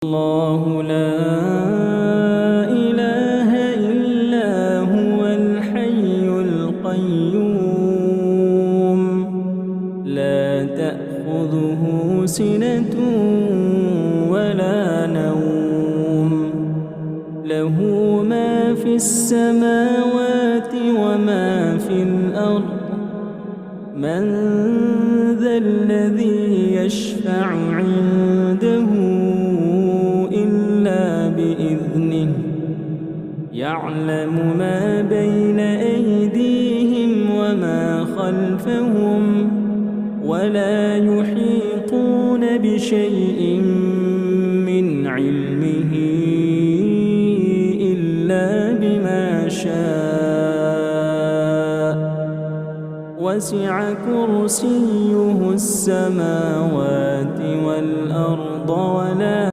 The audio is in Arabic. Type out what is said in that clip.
الله لا إله إلا هو الحي القيوم لا تأخذه سنة ولا نوم له ما في السماوات وما في الأرض من ذا الذي يشفع عنده إلا بإذنه يعلم ما بين أيديهم وما خلفهم ولا يحيطون بشيء من علمه إلا بما شاء وسع كرسيه السماوات والأرض ولا